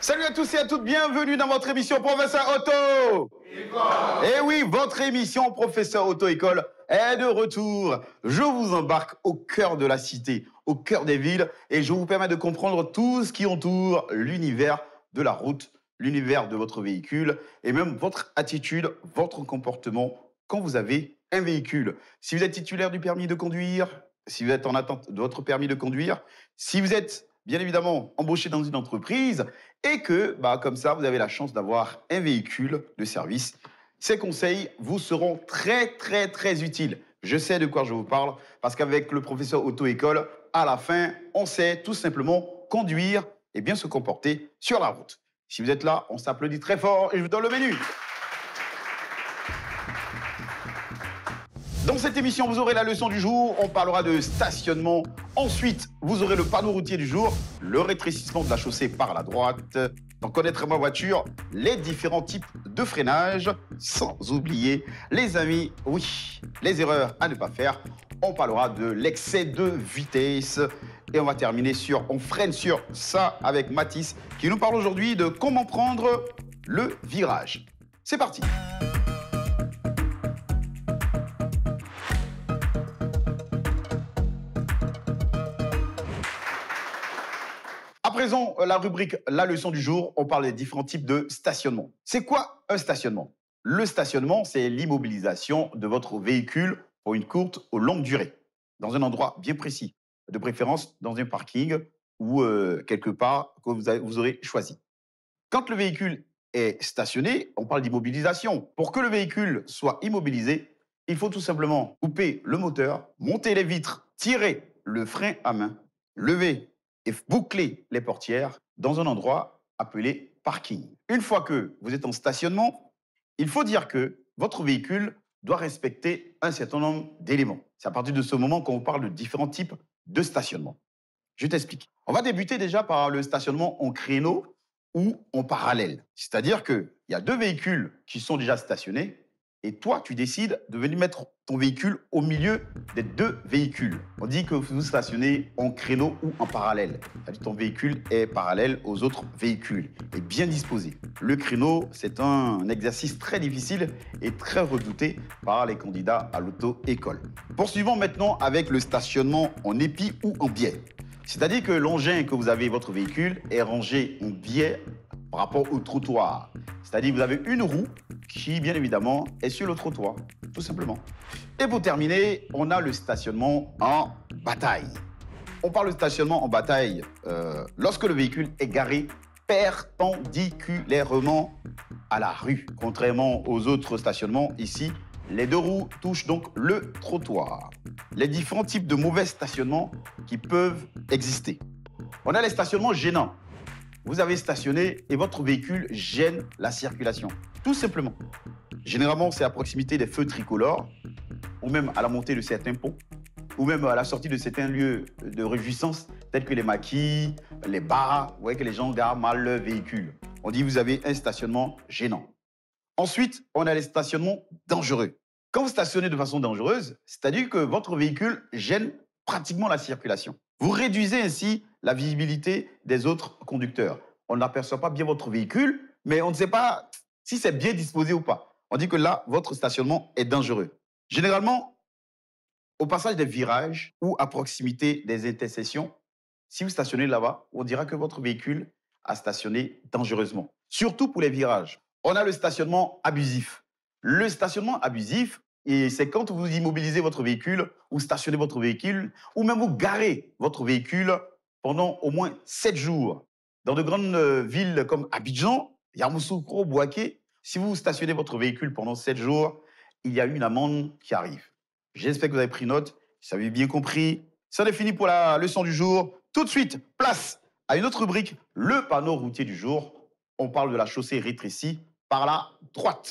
Salut à tous et à toutes, bienvenue dans votre émission Professeur Auto. Et oui, votre émission Professeur Auto-École est de retour. Je vous embarque au cœur de la cité, au cœur des villes, et je vous permets de comprendre tout ce qui entoure l'univers de la route, l'univers de votre véhicule, et même votre attitude, votre comportement quand vous avez un véhicule. Si vous êtes titulaire du permis de conduire, si vous êtes en attente de votre permis de conduire, si vous êtes bien évidemment embauché dans une entreprise et que, comme ça, vous avez la chance d'avoir un véhicule de service, ces conseils vous seront très utiles. Je sais de quoi je vous parle parce qu'avec le professeur auto-école, à la fin, on sait tout simplement conduire et bien se comporter sur la route. Si vous êtes là, on s'applaudit très fort et je vous donne le menu. Dans cette émission, vous aurez la leçon du jour, on parlera de stationnement. Ensuite, vous aurez le panneau routier du jour, le rétrécissement de la chaussée par la droite. Dans Connaître ma voiture, les différents types de freinage, sans oublier, les amis, oui, les erreurs à ne pas faire. On parlera de l'excès de vitesse et on va terminer sur, on freine sur ça avec Mathis qui nous parle aujourd'hui de comment prendre le virage. C'est parti. À présent, la rubrique « La leçon du jour », on parle des différents types de stationnement. C'est quoi un stationnement? Le stationnement, c'est l'immobilisation de votre véhicule pour une courte ou longue durée, dans un endroit bien précis, de préférence dans un parking ou quelque part que vous aurez choisi. Quand le véhicule est stationné, on parle d'immobilisation. Pour que le véhicule soit immobilisé, il faut tout simplement couper le moteur, monter les vitres, tirer le frein à main, lever et boucler les portières dans un endroit appelé parking. Une fois que vous êtes en stationnement, il faut dire que votre véhicule doit respecter un certain nombre d'éléments. C'est à partir de ce moment qu'on vous parle de différents types de stationnement. Je t'explique. On va débuter déjà par le stationnement en créneau ou en parallèle. C'est-à-dire qu'il y a deux véhicules qui sont déjà stationnés et toi, tu décides de venir mettre ton véhicule au milieu des deux véhicules. On dit que vous stationnez en créneau ou en parallèle. C'est-à-dire que ton véhicule est parallèle aux autres véhicules et bien disposé. Le créneau, c'est un exercice très difficile et très redouté par les candidats à l'auto-école. Poursuivons maintenant avec le stationnement en épi ou en biais. C'est-à-dire que l'engin que vous avez, votre véhicule, est rangé en biais par rapport au trottoir. C'est-à-dire que vous avez une roue qui, bien évidemment, est sur le trottoir, tout simplement. Et pour terminer, on a le stationnement en bataille. On parle de stationnement en bataille lorsque le véhicule est garé perpendiculairement à la rue. Contrairement aux autres stationnements, ici, les deux roues touchent donc le trottoir. Les différents types de mauvais stationnements qui peuvent exister. On a les stationnements gênants. Vous avez stationné et votre véhicule gêne la circulation, tout simplement. Généralement, c'est à proximité des feux tricolores, ou même à la montée de certains ponts, ou même à la sortie de certains lieux de réjouissance, tels que les maquis, les bars. Vous voyez que les gens garent mal leur véhicule. On dit que vous avez un stationnement gênant. Ensuite, on a les stationnements dangereux. Quand vous stationnez de façon dangereuse, c'est-à-dire que votre véhicule gêne pratiquement la circulation. Vous réduisez ainsi la visibilité des autres conducteurs. On n'aperçoit pas bien votre véhicule, mais on ne sait pas si c'est bien disposé ou pas. On dit que là, votre stationnement est dangereux. Généralement, au passage des virages ou à proximité des intersections, si vous stationnez là-bas, on dira que votre véhicule a stationné dangereusement. Surtout pour les virages. On a le stationnement abusif. Le stationnement abusif, c'est quand vous immobilisez votre véhicule ou stationnez votre véhicule ou même vous garez votre véhicule pendant au moins 7 jours. Dans de grandes villes comme Abidjan, Yamoussoukro, Bouaké, si vous stationnez votre véhicule pendant 7 jours, il y a une amende qui arrive. J'espère que vous avez pris note, si vous avez bien compris. Ça en est fini pour la leçon du jour. Tout de suite, place à une autre rubrique, le panneau routier du jour. On parle de la chaussée rétrécie par la droite.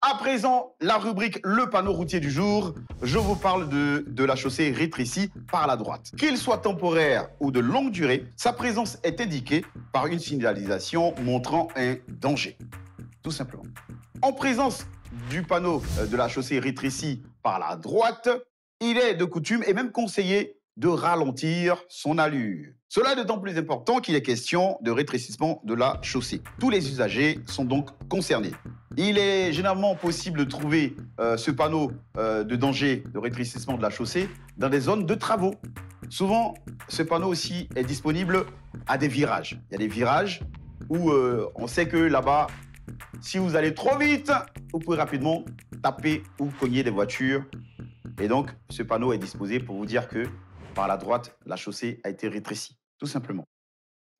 À présent, la rubrique Le panneau routier du jour. Je vous parle de la chaussée rétrécie par la droite. Qu'il soit temporaire ou de longue durée, sa présence est indiquée par une signalisation montrant un danger. Tout simplement. En présence du panneau de la chaussée rétrécie par la droite, il est de coutume et même conseillé de ralentir son allure. Cela est d'autant plus important qu'il est question de rétrécissement de la chaussée. Tous les usagers sont donc concernés. Il est généralement possible de trouver ce panneau de danger de rétrécissement de la chaussée dans des zones de travaux. Souvent, ce panneau aussi est disponible à des virages. Il y a des virages où on sait que là-bas, si vous allez trop vite, vous pouvez rapidement taper ou cogner des voitures. Et donc, ce panneau est disposé pour vous dire que par la droite, la chaussée a été rétrécie, tout simplement.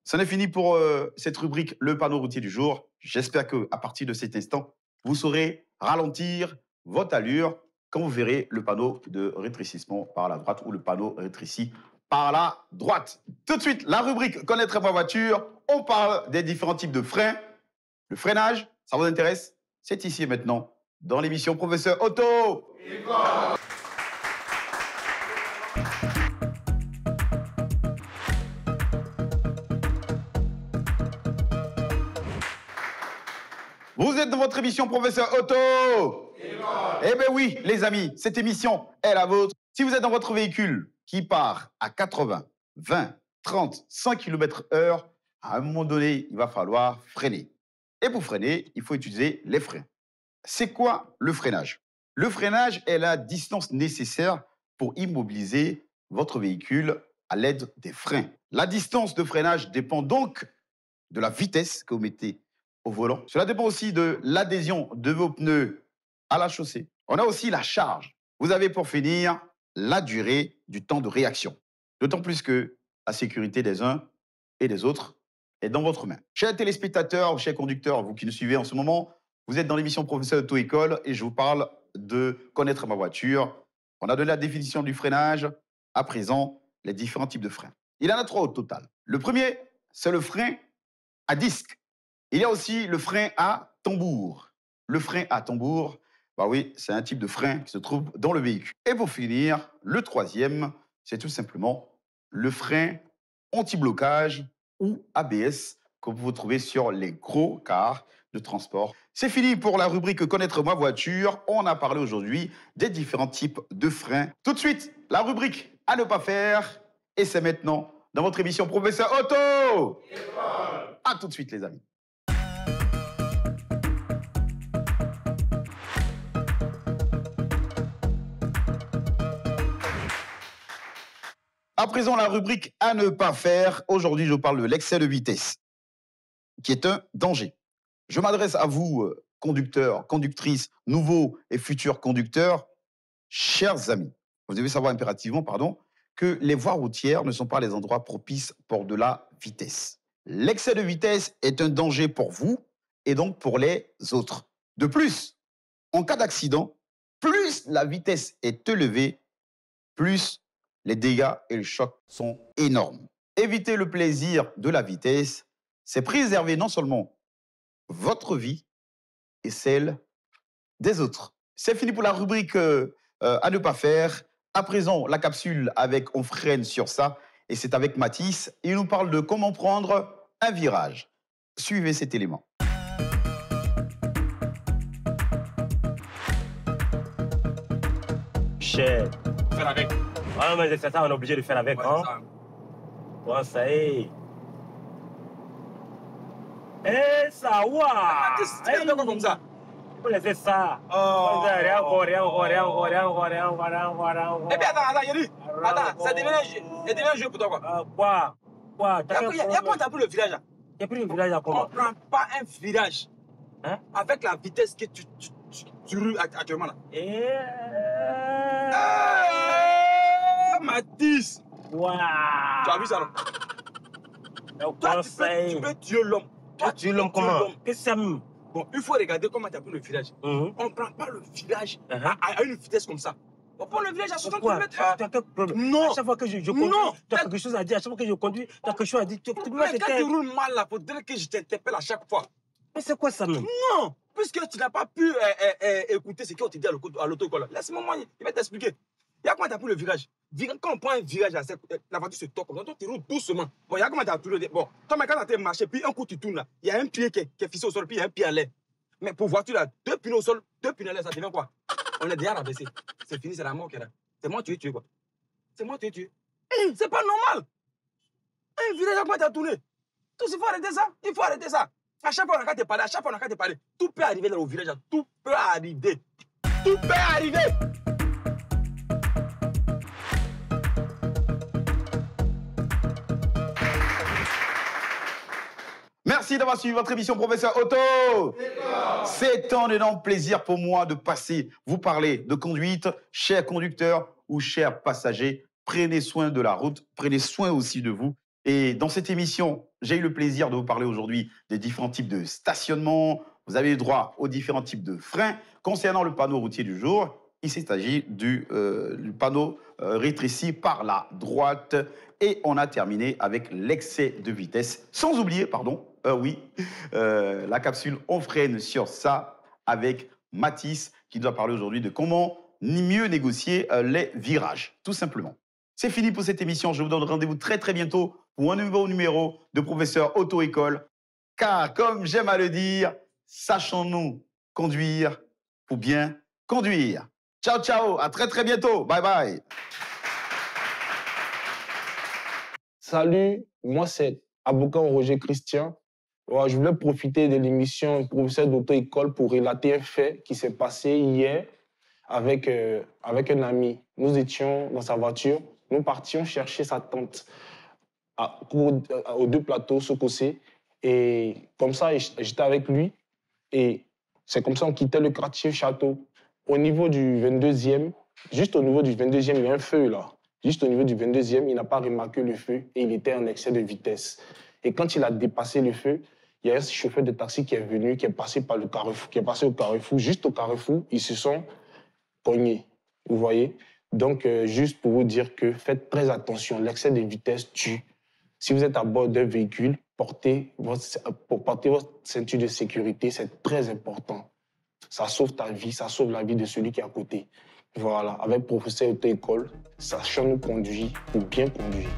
C'en est fini pour cette rubrique Le panneau routier du jour. J'espère qu'à partir de cet instant, vous saurez ralentir votre allure quand vous verrez le panneau de rétrécissement par la droite ou le panneau rétréci par la droite. Tout de suite, la rubrique Connaître ma voiture. On parle des différents types de freins. Le freinage, ça vous intéresse? C'est ici et maintenant dans l'émission Professeur Auto. Vous êtes dans votre émission Professeur Auto. Eh bien oui, les amis, cette émission est la vôtre. Si vous êtes dans votre véhicule qui part à 80, 20, 30, 100 km/h, à un moment donné, il va falloir freiner. Et pour freiner, il faut utiliser les freins. C'est quoi le freinage? Le freinage est la distance nécessaire pour immobiliser votre véhicule à l'aide des freins. La distance de freinage dépend donc de la vitesse que vous mettez au volant. Cela dépend aussi de l'adhésion de vos pneus à la chaussée. On a aussi la charge. Vous avez pour finir la durée du temps de réaction. D'autant plus que la sécurité des uns et des autres est dans votre main. Chers téléspectateurs, chers conducteurs, vous qui nous suivez en ce moment, vous êtes dans l'émission Professeur Auto-École et je vous parle de connaître ma voiture. On a donné la définition du freinage. À présent, les différents types de freins. Il y en a 3 au total. Le premier, c'est le frein à disque. Il y a aussi le frein à tambour. Le frein à tambour, bah oui, c'est un type de frein qui se trouve dans le véhicule. Et pour finir, le troisième, c'est tout simplement le frein anti-blocage ou ABS que vous trouvez sur les gros cars de transport. C'est fini pour la rubrique Connaître ma voiture. On a parlé aujourd'hui des différents types de freins. Tout de suite, la rubrique à ne pas faire. Et c'est maintenant dans votre émission Professeur Auto. À tout de suite, les amis. À présent, la rubrique à ne pas faire. Aujourd'hui, je parle de l'excès de vitesse, qui est un danger. Je m'adresse à vous, conducteurs, conductrices, nouveaux et futurs conducteurs, chers amis. Vous devez savoir impérativement, que les voies routières ne sont pas les endroits propices pour de la vitesse. L'excès de vitesse est un danger pour vous et donc pour les autres. De plus, en cas d'accident, plus la vitesse est élevée, plus les dégâts et le choc sont énormes. Éviter le plaisir de la vitesse, c'est préserver non seulement votre vie et celle des autres. C'est fini pour la rubrique à ne pas faire. À présent, la capsule avec On freine sur ça. Et c'est avec Mathis. Il nous parle de comment prendre un virage. Suivez cet élément. Cher. Faire avec. Ah, mais c'est ça, on est obligé de faire avec. Ouais, Hein? Ouais, ça y est. Eh, ça, waouh! Tu fais quoi comme ça? Vous laissez ça. Oh. Rien encore. Et puis attends, Yeri. Attends, ça devient un jeu pour toi quoi. Quoi? Il y a quoi t'as pris le virage là? Tu as pris le village à On comment? prend pas un virage Hein? avec la vitesse que tu roules actuellement là. Mathis! Waouh! Tu as vu ça non? Toi, tu peux tuer l'homme. Toi, Tu l'homme comment? Qu'est-ce que ça me... Bon, il faut regarder comment tu as pris le virage. On ne prend pas le virage à une vitesse comme ça. On prend le virage à 60 Pourquoi? km/h. Tu as quel problème? Non. À chaque fois que je conduis, Non. tu as quelque chose à dire. À chaque fois que je conduis, tu as quelque chose à dire. Tu peux Mais pas quand tu roules mal là, il faudrait que je t'interpelle à chaque fois. Mais c'est quoi ça même? Non, puisque tu n'as pas pu écouter ce qu'on te dit à l'auto-école. Laisse-moi, je vais t'expliquer. Il y a comment tu as pris le virage. Quand on prend un virage, la voiture se toque comme ça, toi tu roules doucement. Bon, il y a comment tu as pris le... Bon, toi, quand tu as marché, puis un coup tu tournes là, il y a un pied qui est fixé au sol, puis il y a un pied à l'air. Mais pour voiture, là, 2 pneus au sol, 2 pneus là, ça devient quoi? On est déjà rabaissé. C'est fini, c'est la mort qui est là. C'est moi tué, quoi. C'est moi tué. C'est pas normal. Un virage à quoi t'as tourné? Tout, il faut arrêter ça. Il faut arrêter ça. À chaque fois, on a qu'à te parler. À chaque fois, on a qu'à te parler. Tout peut arriver là au village. Tout peut arriver. Tout peut arriver. Merci d'avoir suivi votre émission, professeur Otto. C'est un énorme plaisir pour moi de passer, vous parler de conduite. Chers conducteurs ou chers passagers, prenez soin de la route, prenez soin aussi de vous. Et dans cette émission, j'ai eu le plaisir de vous parler aujourd'hui des différents types de stationnement. Vous avez eu droit aux différents types de freins. Concernant le panneau routier du jour, il s'agit du panneau rétréci par la droite. Et on a terminé avec l'excès de vitesse. Sans oublier, la capsule On freine sur ça avec Mathis qui doit parler aujourd'hui de comment mieux négocier les virages, tout simplement. C'est fini pour cette émission. Je vous donne rendez-vous très très bientôt pour un nouveau numéro de Professeur Auto-École. Car, comme j'aime à le dire, sachons-nous conduire pour bien conduire. Ciao, ciao, à très très bientôt. Bye bye. Salut, moi c'est Aboukam Roger Christian. Ouais, je voulais profiter de l'émission Professeur d'auto-école pour relater un fait qui s'est passé hier avec un ami. Nous étions dans sa voiture, nous partions chercher sa tante aux 2 plateaux, Sokosé. Et comme ça, j'étais avec lui. Et c'est comme ça qu'on quittait le quartier Château. Au niveau du 22e, juste au niveau du 22e, il y a un feu là. Juste au niveau du 22e, il n'a pas remarqué le feu et il était en excès de vitesse. Et quand il a dépassé le feu, il y a un chauffeur de taxi qui est venu, qui est passé par le carrefour, qui est passé au carrefour. Juste au carrefour, ils se sont cognés. Vous voyez? Donc, juste pour vous dire que faites très attention. L'excès de vitesse tue. Si vous êtes à bord d'un véhicule, portez votre ceinture de sécurité. C'est très important. Ça sauve ta vie, ça sauve la vie de celui qui est à côté. Voilà, avec Professeur Auto-École, sachons nous conduire ou bien conduire.